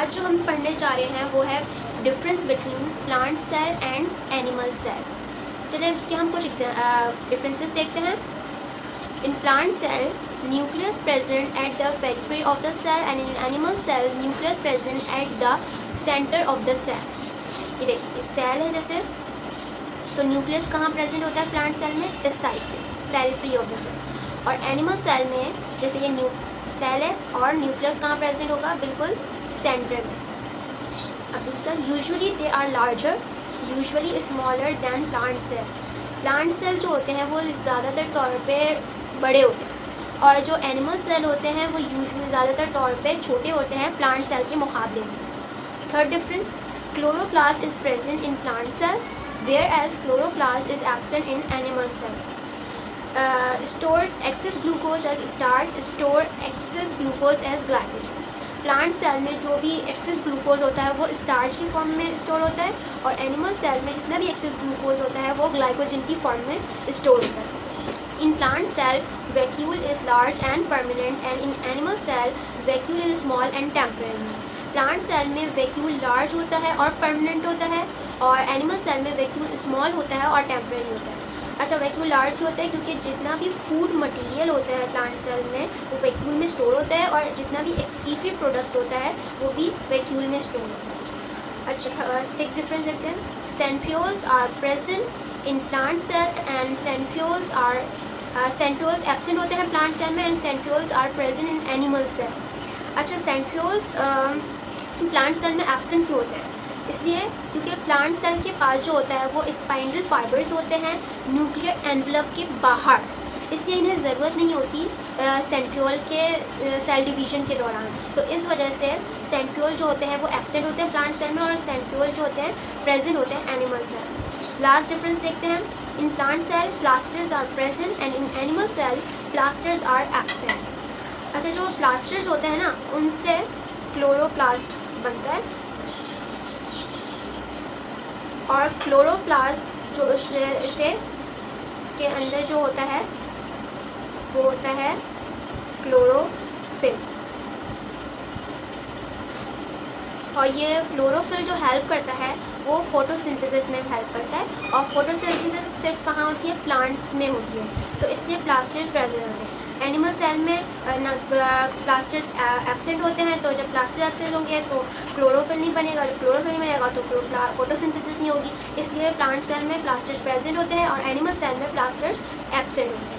आज जो हम पढ़ने जा रहे हैं वो है difference between plant cell and animal cell. चलिए इसके हम कुछ डिफरेंसेस देखते हैं। In plant cell nucleus present at the periphery of the cell and in animal cell nucleus present at the centre of the cell. ये देखिए cell है जैसे, तो न्यूक्लियस कहाँ प्रेजेंट होता है प्लांट सेल में? इस साइड पे, पेरिफेरी ऑफ द सेल। और एनिमल सेल में जैसे ये सेल है और न्यूक्लियस कहाँ प्रेजेंट होगा? बिल्कुल सेंटर में। अब दूसरा, usually they are larger, usually smaller than plant cell. Plant cell जो होते हैं वो ज़्यादातर तौर पे बड़े होते हैं और जो एनिमल सेल होते हैं वो यूजुअली ज़्यादातर तौर पे छोटे होते हैं प्लांट सेल के मुकाबले में। Third difference, chloroplast is present in plant cell whereas chloroplast is absent in animal cell. Stores excess glucose as starch, store excess glucose as glycogen. Plant cell में जो भी एक्सेस ग्लूकोज होता है वो starch की फॉर्म में store होता है और एनिमल सेल में जितना भी एक्सेस ग्लूकोज होता है वो ग्लाइकोजन की फॉर्म में स्टोर होता है। In plant cell vacuole is large and permanent and in animal cell vacuole is small and temporary. Plant cell में वैक्यूल लार्ज होता है और परमानेंट होता है और एनिमल सेल में वैक्यूल स्मॉल होता है और टेम्परेरी होता है। अच्छा, वैक्यूल लार्ज होता है क्योंकि जितना भी फूड मटेरियल होता है प्लांट सेल में वो वैक्यूल में स्टोर होता है और जितना भी एक्सक्रीटरी प्रोडक्ट होता है वो भी वैक्यूल में स्टोर होता है। अच्छा, सिक्स डिफरेंस देखते हैं। Centrioles are present in plant cell and centrioles absent होते हैं प्लांट सेल में and centrioles are present in animal cell. अच्छा, सेंट्रियोल्स प्लांट सेल में एब्सेंट क्यों होते हैं? इसलिए क्योंकि प्लांट सेल के पास जो होता है वो स्पाइनल फाइबर्स होते हैं न्यूक्लियर एनवलप के बाहर, इसलिए इन्हें ज़रूरत नहीं होती सेंट्रियोल के सेल डिवीजन के दौरान। तो इस वजह से सेंट्रियोल जो होते हैं वो एब्सेंट होते हैं प्लांट सेल में और सेंट्रियोल जो होते हैं प्रेजेंट होते हैं एनिमल सेल। लास्ट डिफरेंस देखते हैं। In plant cell plastids are present and in animal cell plastids are absent. अच्छा, जो प्लास्टर्स होते हैं ना उनसे क्लोरोप्लास्ट बनता है और क्लोरोप्लास्ट जो इसे के अंदर जो होता है वो होता है क्लोरोफिल। और ये क्लोरोफिल जो हेल्प करता है वो फोटोसिंथेसिस में हेल्प करता है और फोटोसिंथेसिस सिर्फ कहाँ होती है? प्लांट्स में होती है, तो इसलिए प्लास्टर्स प्रेजेंट होते हैं। एनिमल सेल में प्लास्टर्स एब्सेंट होते हैं, तो जब प्लास्टर एब्सेंट होंगे तो क्लोरोफिल नहीं बनेगा, जब क्लोरोफिल नहीं बनेगा तो फोटोसिंथेसिस नहीं होगी, इसलिए प्लांट सेल में प्लास्टर्स प्रेजेंट होते हैं और एनिमल सेल में प्लास्टर्स एब्सेंट होते हैं।